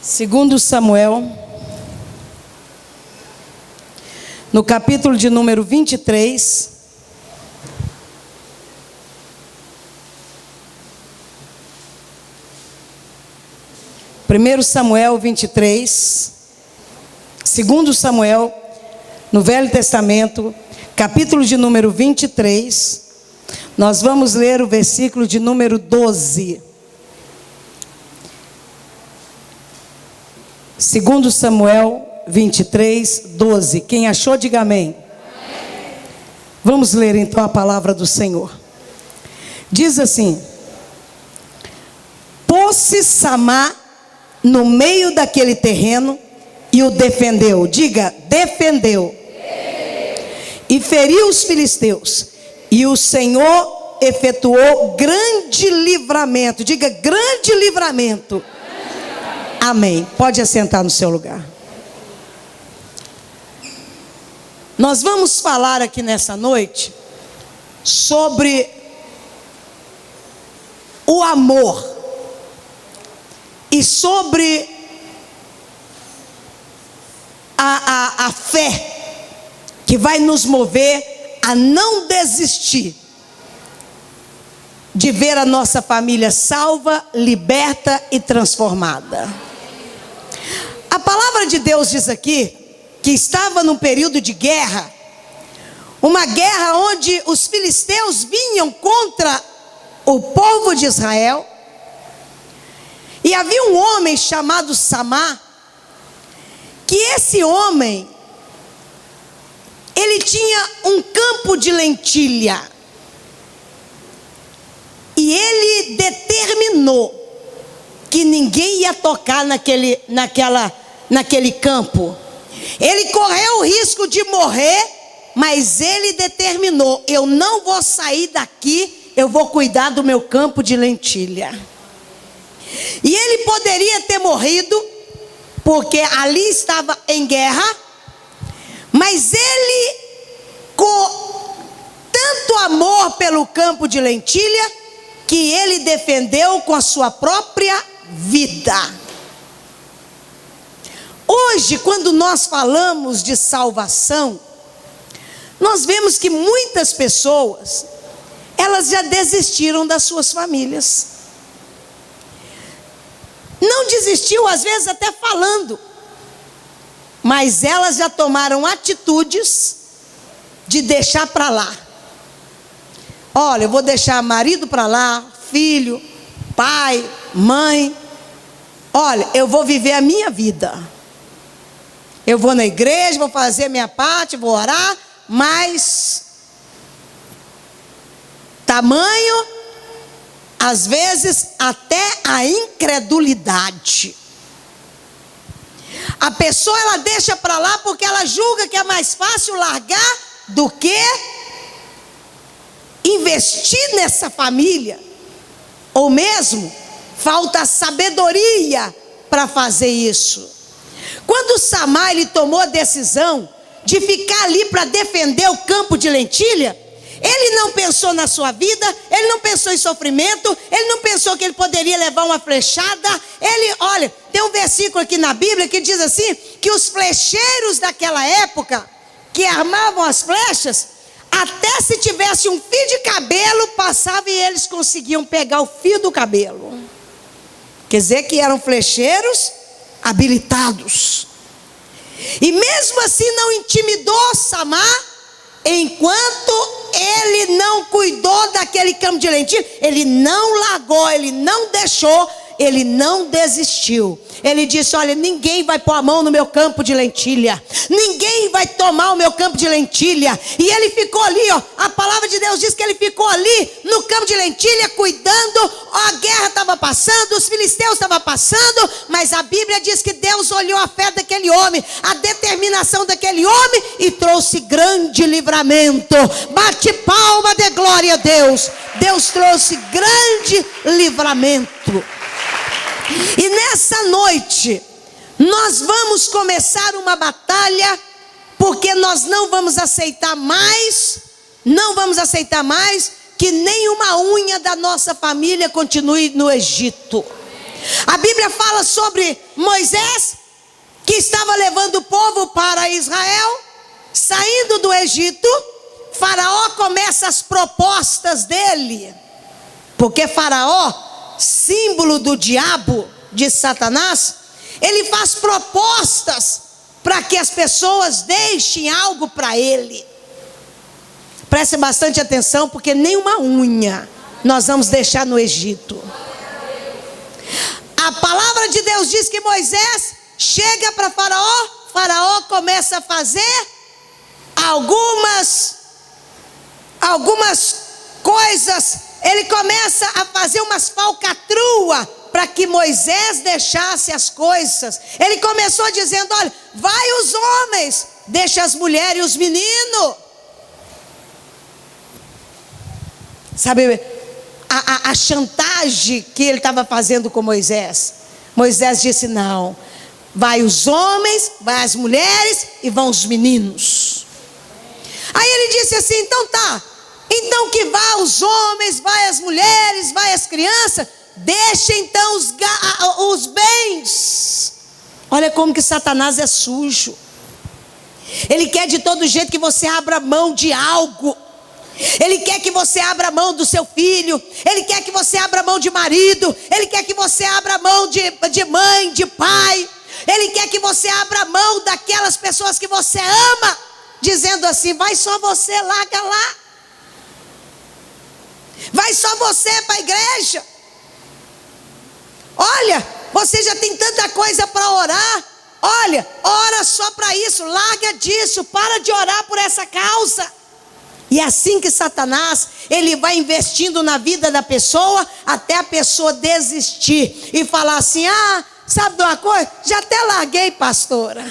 Segundo Samuel, no capítulo de número 23, Primeiro Samuel 23, segundo Samuel, no Velho Testamento, capítulo de número 23, nós vamos ler o versículo de número 12. Segundo Samuel 23, 12. Quem achou, diga amém. Amém. Vamos ler então a palavra do Senhor. Diz assim: pôs-se Samá no meio daquele terreno e o defendeu. Diga, defendeu. E feriu os filisteus. E o Senhor efetuou grande livramento. Diga, grande livramento. Amém. Pode assentar no seu lugar. Nós vamos falar aqui nessa noite sobre o amor e sobre a fé que vai nos mover a não desistir de ver a nossa família salva, liberta e transformada. A palavra de Deus diz aqui que estava num período de guerra, uma guerra onde os filisteus vinham contra o povo de Israel, e havia um homem chamado Samá, que esse homem, ele tinha um campo de lentilha, e ele determinou que ninguém ia tocar naquele campo. Ele correu o risco de morrer, mas ele determinou: eu não vou sair daqui, eu vou cuidar do meu campo de lentilha. E ele poderia ter morrido, porque ali estava em guerra, mas ele, com tanto amor pelo campo de lentilha, que ele defendeu com a sua própria vida. Hoje, quando nós falamos de salvação, nós vemos que muitas pessoas, elas já desistiram das suas famílias. Não desistiu, às vezes até falando, mas elas já tomaram atitudes de deixar para lá. Olha, eu vou deixar marido para lá, filho, pai, mãe. Olha, eu vou viver a minha vida. Eu vou na igreja, vou fazer a minha parte, vou orar, mas tamanho, às vezes, até a incredulidade. A pessoa, ela deixa para lá porque ela julga que é mais fácil largar do que investir nessa família, ou mesmo falta sabedoria para fazer isso. Quando Samá, ele tomou a decisão de ficar ali para defender o campo de lentilha, ele não pensou na sua vida, ele não pensou em sofrimento, ele não pensou que ele poderia levar uma flechada. Olha, tem um versículo aqui na Bíblia que diz assim, que os flecheiros daquela época, que armavam as flechas, até se tivesse um fio de cabelo, passava e eles conseguiam pegar o fio do cabelo. Quer dizer que eram flecheiros habilitados. E mesmo assim não intimidou Samá, enquanto ele não cuidou daquele campo de lentilha. Ele não largou, ele não deixou, ele não desistiu. Ele disse: olha, ninguém vai pôr a mão no meu campo de lentilha, ninguém vai tomar o meu campo de lentilha. E ele ficou ali, ó, a palavra de Deus diz que ele ficou ali no campo de lentilha cuidando. A guerra estava passando, os filisteus estavam passando, mas a Bíblia diz que Deus olhou a fé daquele homem, a determinação daquele homem, e trouxe grande livramento. Bate palma de glória a Deus. Deus trouxe grande livramento. E nessa noite, nós vamos começar uma batalha, porque nós não vamos aceitar mais que nenhuma unha da nossa família continue no Egito. A Bíblia fala sobre Moisés, que estava levando o povo para Israel, saindo do Egito. Faraó começa as propostas dele, porque Faraó, símbolo do diabo, de Satanás, ele faz propostas para que as pessoas deixem algo para ele. Preste bastante atenção, porque nem uma unha nós vamos deixar no Egito. A palavra de Deus diz que Moisés chega para Faraó. Faraó começa a fazer algumas coisas. Ele começa a fazer umas falcatruas para que Moisés deixasse as coisas. Ele começou dizendo: olha, vai os homens, deixa as mulheres e os meninos. Sabe a chantagem que ele estava fazendo com Moisés? Moisés disse: não, vai os homens, vai as mulheres e vão os meninos. Aí ele disse assim: então tá, então que vá os homens, vai as mulheres, vai as crianças, deixa então os bens. Olha como que Satanás é sujo. Ele quer de todo jeito que você abra mão de algo. Ele quer que você abra mão do seu filho. Ele quer que você abra mão de marido. Ele quer que você abra mão de mãe, de pai. Ele quer que você abra mão daquelas pessoas que você ama, dizendo assim: vai só você, larga lá. Vai só você para a igreja. Olha, você já tem tanta coisa para orar. Olha, ora só para isso, larga disso, para de orar por essa causa. E é assim que Satanás, ele vai investindo na vida da pessoa, até a pessoa desistir e falar assim: ah, sabe de uma coisa? Já até larguei, pastora.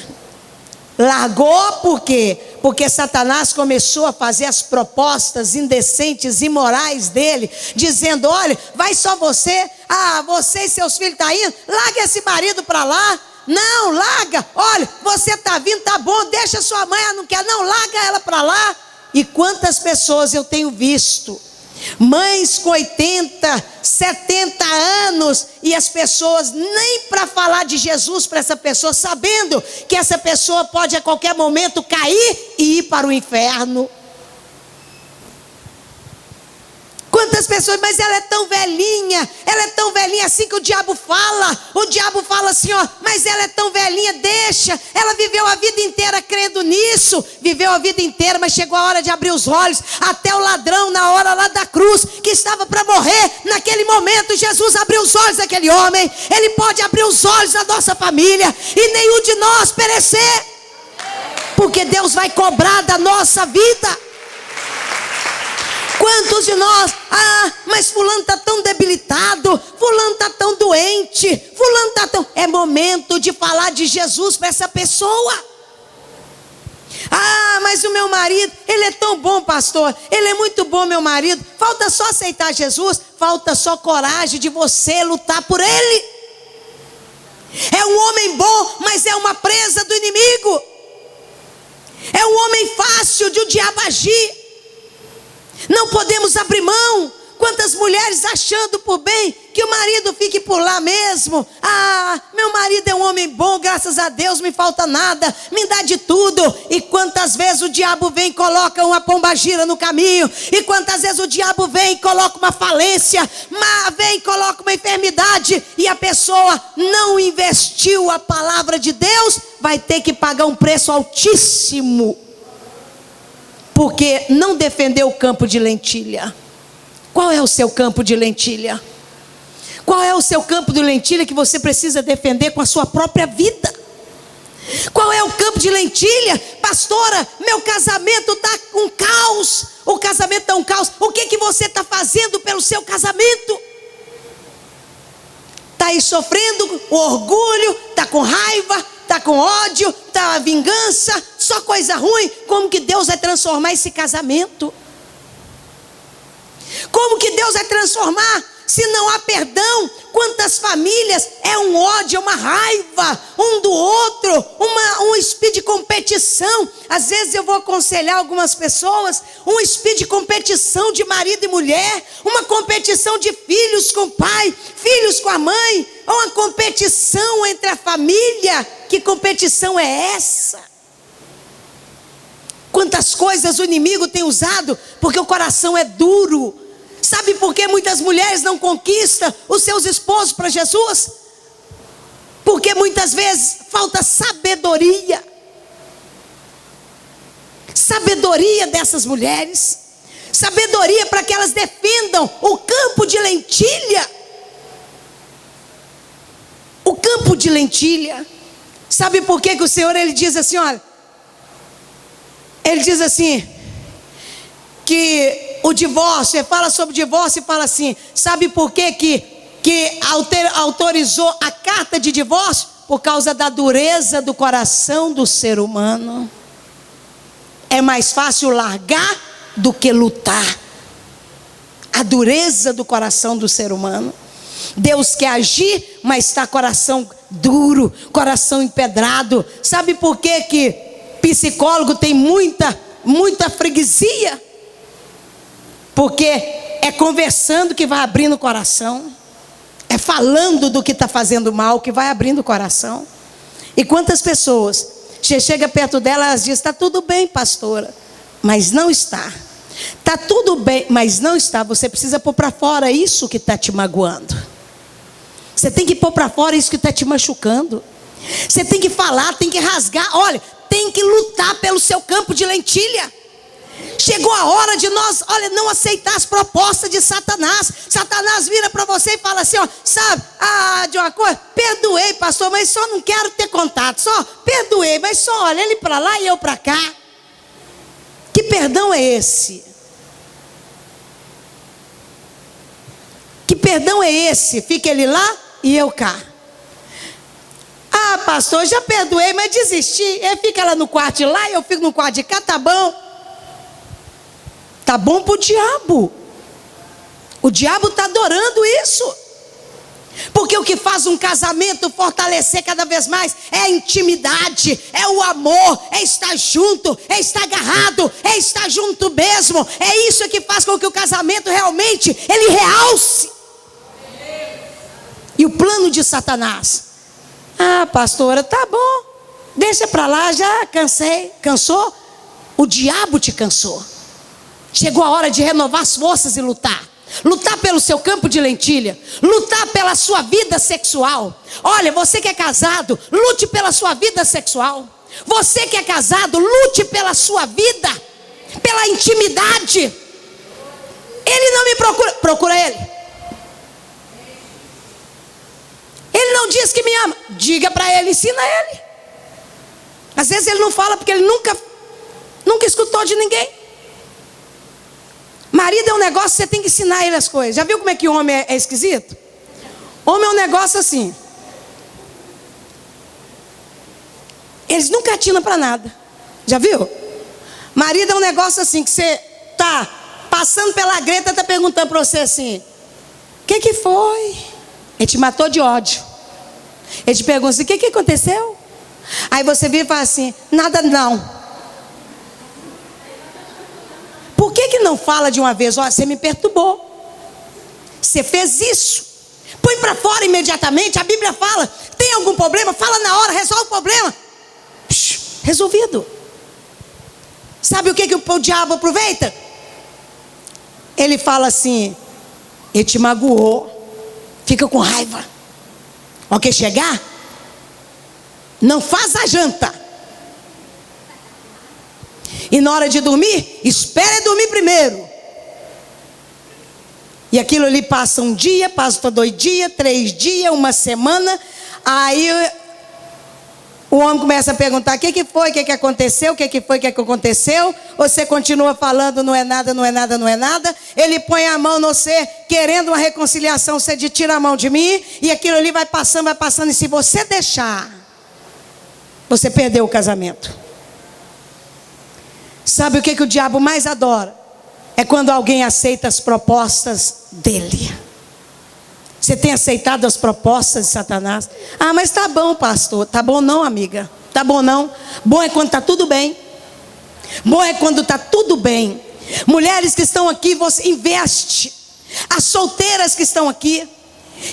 Largou por quê? Porque Satanás começou a fazer as propostas indecentes, imorais dele, dizendo: olha, vai só você, você e seus filhos estão indo, larga esse marido para lá. Não, larga, olha, você está vindo, tá bom, deixa sua mãe, ela não quer, não, larga ela para lá. E quantas pessoas eu tenho visto, mães com 80, 70 anos, e as pessoas nem para falar de Jesus para essa pessoa, sabendo que essa pessoa pode a qualquer momento cair e ir para o inferno. Quantas pessoas, mas ela é tão velhinha assim que o diabo fala assim: ó, mas ela é tão velhinha, deixa, ela viveu a vida inteira crendo nisso, viveu a vida inteira, mas chegou a hora de abrir os olhos. Até o ladrão, na hora lá da cruz, que estava para morrer, naquele momento Jesus abriu os olhos daquele homem. Ele pode abrir os olhos da nossa família e nenhum de nós perecer, porque Deus vai cobrar da nossa vida. Quantos de nós, mas fulano está tão debilitado, fulano está tão doente, fulano está tão... É momento de falar de Jesus para essa pessoa. Mas o meu marido, ele é tão bom, pastor, ele é muito bom, meu marido. Falta só aceitar Jesus, falta só coragem de você lutar por ele. É um homem bom, mas é uma presa do inimigo. É um homem fácil de o diabo agir. Não podemos abrir mão. Quantas mulheres achando por bem que o marido fique por lá mesmo. Meu marido é um homem bom, graças a Deus, me falta nada, me dá de tudo. E quantas vezes o diabo vem e coloca uma pombagira no caminho. E quantas vezes o diabo vem e coloca uma falência, vem e coloca uma enfermidade, e a pessoa não investiu a palavra de Deus, vai ter que pagar um preço altíssimo, porque não defendeu o campo de lentilha. Qual é o seu campo de lentilha? Qual é o seu campo de lentilha que você precisa defender com a sua própria vida? Qual é o campo de lentilha? Pastora, meu casamento está um caos. O casamento está um caos. O que você está fazendo pelo seu casamento? Está aí sofrendo o orgulho, está com raiva, está com ódio, está a vingança, só coisa ruim. Como que Deus vai transformar esse casamento? Como que Deus vai transformar Se não há perdão, quantas famílias é um ódio, é uma raiva um do outro, um espírito de competição. Às vezes eu vou aconselhar algumas pessoas, um espírito de competição de marido e mulher, uma competição de filhos com o pai, filhos com a mãe, uma competição entre a família. Que competição é essa? Quantas coisas o inimigo tem usado, porque o coração é duro. Sabe por que muitas mulheres não conquistam os seus esposos para Jesus? Porque muitas vezes falta sabedoria. Sabedoria dessas mulheres. Sabedoria para que elas defendam o campo de lentilha. O campo de lentilha. Sabe por que o Senhor, Ele diz assim, olha. Ele diz assim, que o divórcio, ele fala sobre o divórcio e fala assim, sabe por que autorizou a carta de divórcio? Por causa da dureza do coração do ser humano. É mais fácil largar do que lutar. A dureza do coração do ser humano. Deus quer agir, mas está coração duro, coração empedrado. Sabe por que psicólogo tem muita freguesia? Porque é conversando que vai abrindo o coração. É falando do que está fazendo mal que vai abrindo o coração. E quantas pessoas, você chega perto dela, elas dizem, está tudo bem, pastora. Mas não está. Está tudo bem, mas não está. Você precisa pôr para fora isso que está te magoando. Você tem que pôr para fora isso que está te machucando. Você tem que falar, tem que rasgar. Olha, tem que lutar pelo seu campo de lentilha. Chegou a hora de nós, olha, não aceitar as propostas de Satanás. Satanás vira para você e fala assim, ó, sabe, de uma coisa, perdoei, pastor, mas só não quero ter contato, só perdoei, mas só olha, ele para lá e eu para cá. Que perdão é esse? Que perdão é esse? Fica ele lá e eu cá. Ah, pastor, já perdoei, mas desisti. Ele fica lá no quarto de lá e eu fico no quarto de cá, tá bom. Tá bom para o diabo. O diabo está adorando isso. Porque o que faz um casamento fortalecer cada vez mais é a intimidade, é o amor, é estar junto, é estar agarrado, é estar junto mesmo. É isso que faz com que o casamento realmente ele realce. E o plano de Satanás? Ah, pastora, tá bom, deixa para lá, já cansei. Cansou? O diabo te cansou. Chegou a hora de renovar as forças e lutar. Lutar pelo seu campo de lentilha. Lutar pela sua vida sexual. Olha, você que é casado, lute pela sua vida sexual. Você que é casado, lute pela sua vida, pela intimidade. Ele não me procura, procura ele. Ele não diz que me ama, diga para ele, ensina ele. Às vezes ele não fala porque ele nunca escutou de ninguém. Marido é um negócio que você tem que ensinar ele as coisas. Já viu como é que homem é esquisito? Homem é um negócio assim. Eles nunca atinam para nada. Já viu? Marido é um negócio assim que você tá passando pela greta, tá perguntando para você assim: o que foi? Ele te matou de ódio. Ele te pergunta assim: o que aconteceu? Aí você vira e fala assim: nada não. Por que não fala de uma vez? Olha, você me perturbou. Você fez isso. Põe para fora imediatamente. A Bíblia fala: tem algum problema? Fala na hora, resolve o problema. Resolvido. Sabe o que o diabo aproveita? Ele fala assim: ele te magoou, fica com raiva. Ok, chegar, não faz a janta. E na hora de dormir, espere dormir primeiro. E aquilo ali passa um dia, passa 2 dias, 3 dias, uma semana. Aí o homem começa a perguntar: o que foi, o que aconteceu, o que foi, o que aconteceu. Você continua falando: não é nada, não é nada, não é nada. Ele põe a mão no você, querendo uma reconciliação. Você diz: tira a mão de mim. E aquilo ali vai passando, vai passando. E se você deixar, você perdeu o casamento. Sabe o que o diabo mais adora? É quando alguém aceita as propostas dele. Você tem aceitado as propostas de Satanás? Ah, mas tá bom, pastor. Tá bom não, amiga. Tá bom não. Bom é quando tá tudo bem. Bom é quando tá tudo bem. Mulheres que estão aqui, você investe. As solteiras que estão aqui,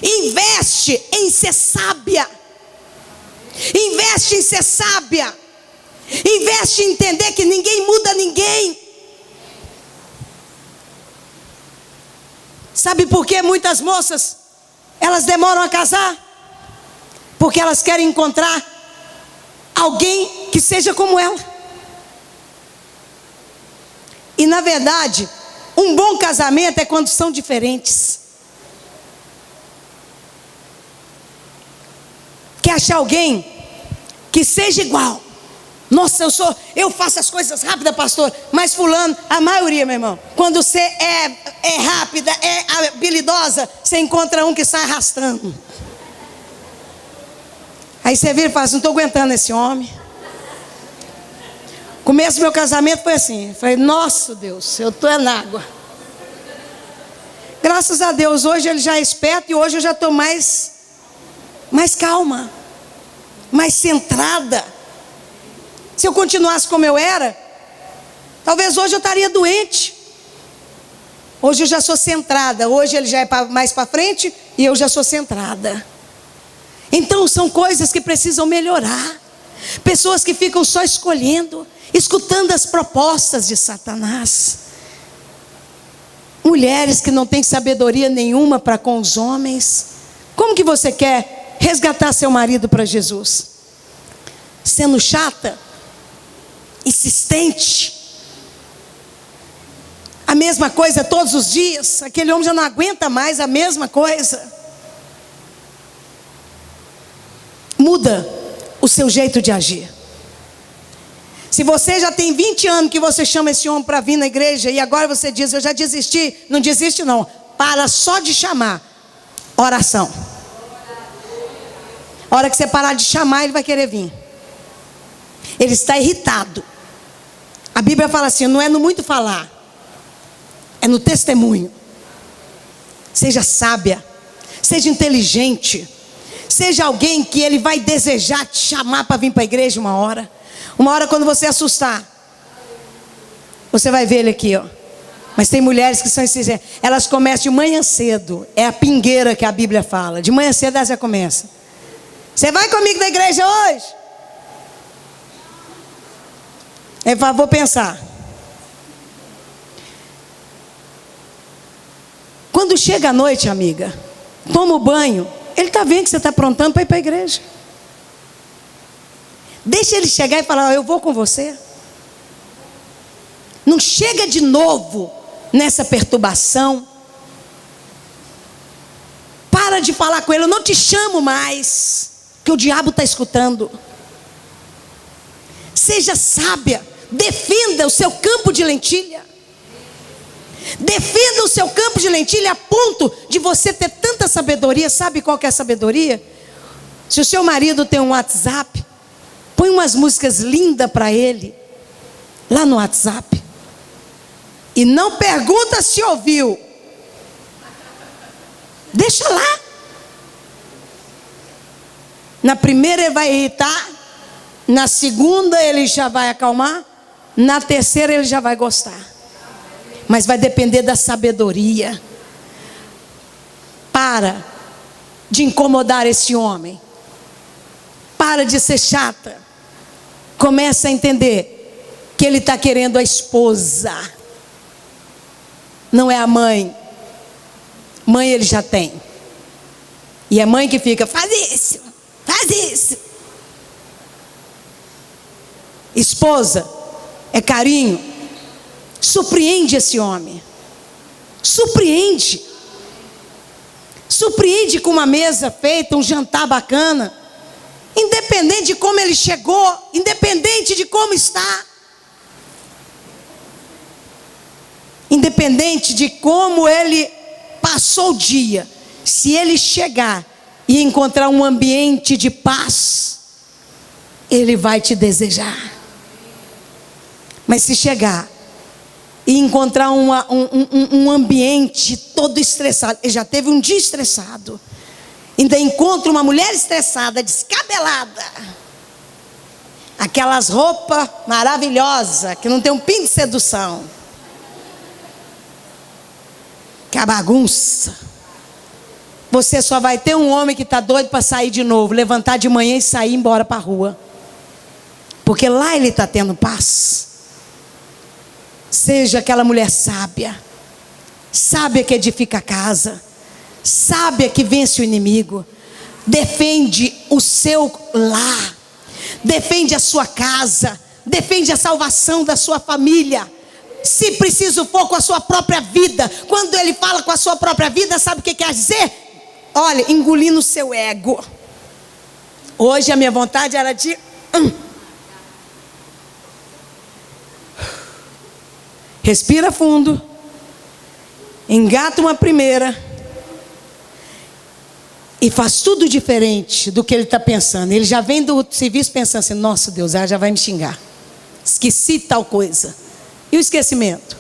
investe em ser sábia. Investe em ser sábia. Investe em entender que ninguém muda ninguém. Sabe por que muitas moças elas demoram a casar? Porque elas querem encontrar alguém que seja como ela. E na verdade, um bom casamento é quando são diferentes. Quer achar alguém que seja igual? Nossa, eu faço as coisas rápidas, pastor. Mas fulano, a maioria, meu irmão, quando você é rápida, é habilidosa, você encontra um que sai arrastando. Aí você vira e fala assim, não estou aguentando esse homem. O começo do meu casamento foi assim. Eu falei, nossa Deus, eu estou na água. Graças a Deus, hoje ele já é esperto e hoje eu já estou mais calma, mais centrada. Se eu continuasse como eu era, talvez hoje eu estaria doente. Hoje eu já sou centrada. Hoje ele já é mais para frente e eu já sou centrada. Então são coisas que precisam melhorar. Pessoas que ficam só escolhendo, escutando as propostas de Satanás. Mulheres que não têm sabedoria nenhuma para com os homens. Como que você quer resgatar seu marido para Jesus? Sendo chata? Insistente? A mesma coisa todos os dias? Aquele homem já não aguenta mais a mesma coisa. Muda o seu jeito de agir. Se você já tem 20 anos que você chama esse homem para vir na igreja e agora você diz, eu já desisti. Não desiste não. Para só de chamar. Oração. A hora que você parar de chamar, ele vai querer vir. Ele está irritado. A Bíblia fala assim, não é no muito falar, é no testemunho. Seja sábia, seja inteligente, seja alguém que ele vai desejar te chamar para vir para a igreja uma hora. Uma hora quando você assustar, você vai ver ele aqui, ó. Mas tem mulheres que são exigentes. Elas começam de manhã cedo. É a pingueira que a Bíblia fala. De manhã cedo elas já começam. Você vai comigo na igreja hoje? Eu falo, vou pensar. Quando chega a noite, amiga, toma o banho. Ele está vendo que você está aprontando para ir para a igreja. Deixa ele chegar e falar, eu vou com você. Não chega de novo nessa perturbação. Para de falar com ele, eu não te chamo mais, que o diabo está escutando. Seja sábia, defenda o seu campo de lentilha. Defenda o seu campo de lentilha a ponto de você ter tanta sabedoria. Sabe qual que é a sabedoria? Se o seu marido tem um WhatsApp, põe umas músicas lindas para ele, lá no WhatsApp. E não pergunta se ouviu. Deixa lá. Na primeira ele vai irritar. Na segunda ele já vai acalmar. Na terceira ele já vai gostar. Mas vai depender da sabedoria. Para de incomodar esse homem. Para de ser chata. Começa a entender que ele está querendo a esposa. Não é a mãe. Mãe ele já tem. E é mãe que fica, faz isso, faz isso. Esposa é carinho. Surpreende esse homem. Surpreende. Surpreende com uma mesa feita, um jantar bacana. Independente de como ele chegou, independente de como está. Independente de como ele passou o dia. Se ele chegar e encontrar um ambiente de paz, ele vai te desejar. Mas se chegar e encontrar um ambiente todo estressado. Ele já teve um dia estressado. Ainda encontra uma mulher estressada, descabelada. Aquelas roupas maravilhosas, que não tem um pingo de sedução. Que a bagunça. Você só vai ter um homem que está doido para sair de novo, levantar de manhã e sair embora para a rua. Porque lá ele está tendo paz. Seja aquela mulher sábia, sábia que edifica a casa, sábia que vence o inimigo, defende o seu lar, defende a sua casa, defende a salvação da sua família. Se preciso for, com a sua própria vida. Quando ele fala com a sua própria vida, sabe o que quer dizer? Olha, engolindo o seu ego. Hoje a minha vontade era de respira fundo, engata uma primeira e faz tudo diferente do que ele está pensando. Ele já vem do serviço pensando assim: nossa Deus, ela já vai me xingar, esqueci tal coisa. E o esquecimento?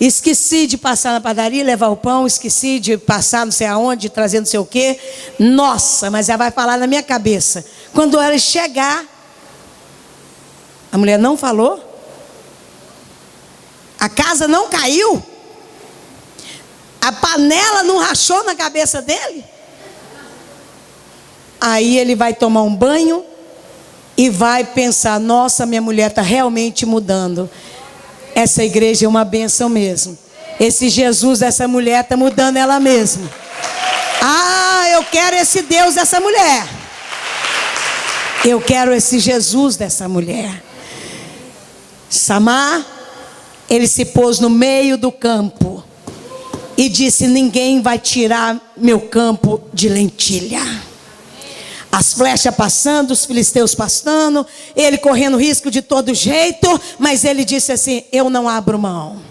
Esqueci de passar na padaria e levar o pão, esqueci de passar não sei aonde, trazer não sei o quê. Nossa, mas ela vai falar na minha cabeça. Quando ela chegar, a mulher não falou? A casa não caiu? A panela não rachou na cabeça dele? Aí ele vai tomar um banho e vai pensar: nossa, minha mulher está realmente mudando. Essa igreja é uma bênção mesmo. Esse Jesus dessa mulher está mudando ela mesma. Ah, eu quero esse Deus dessa mulher. Eu quero esse Jesus dessa mulher. Samar, ele se pôs no meio do campo e disse: ninguém vai tirar meu campo de lentilha. As flechas passando, os filisteus passando, ele correndo risco de todo jeito, mas ele disse assim: eu não abro mão.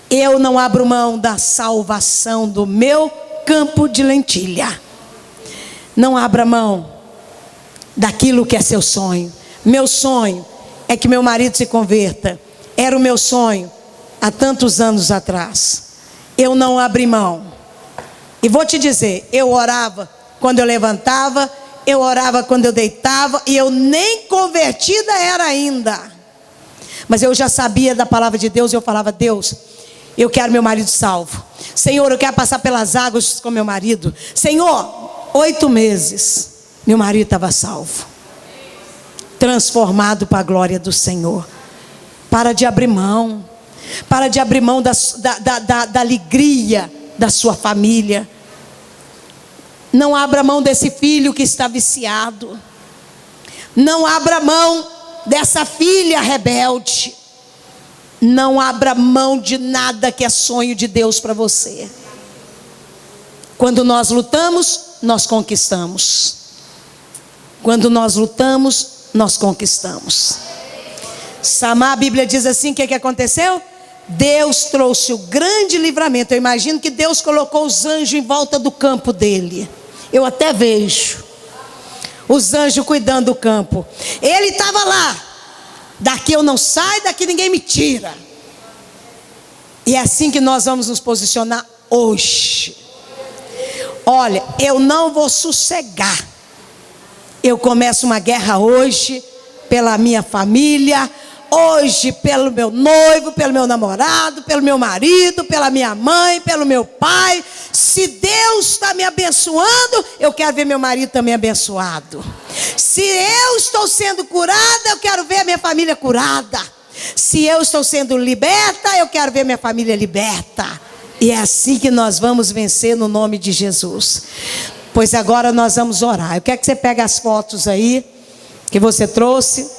Eu não abro mão da salvação do meu campo de lentilha. Não abra mão daquilo que é seu sonho. Meu sonho é que meu marido se converta. Era o meu sonho há tantos anos atrás. Eu não abri mão. E vou te dizer, eu orava quando eu levantava, eu orava quando eu deitava, e eu nem convertida era ainda. Mas eu já sabia da palavra de Deus, e eu falava: Deus, eu quero meu marido salvo. Senhor, eu quero passar pelas águas com meu marido. Senhor, 8 meses, meu marido estava salvo, transformado para a glória do Senhor. Para de abrir mão. Para de abrir mão da alegria da sua família. Não abra mão desse filho que está viciado. Não abra mão dessa filha rebelde. Não abra mão de nada que é sonho de Deus para você. Quando nós lutamos, nós conquistamos. Quando nós lutamos, nós conquistamos. Samar, a Bíblia diz assim: o que aconteceu? Deus trouxe o grande livramento. Eu imagino que Deus colocou os anjos em volta do campo dele. Eu até vejo os anjos cuidando do campo. Ele estava lá: daqui eu não saio, daqui ninguém me tira. E é assim que nós vamos nos posicionar hoje. Olha, eu não vou sossegar. Eu começo uma guerra hoje pela minha família, hoje pelo meu noivo, pelo meu namorado, pelo meu marido, pela minha mãe, pelo meu pai. Se Deus está me abençoando, eu quero ver meu marido também abençoado. Se eu estou sendo curada, eu quero ver a minha família curada. Se eu estou sendo liberta, eu quero ver minha família liberta. E é assim que nós vamos vencer no nome de Jesus. Pois agora nós vamos orar. Eu quero que você pegue as fotos aí que você trouxe.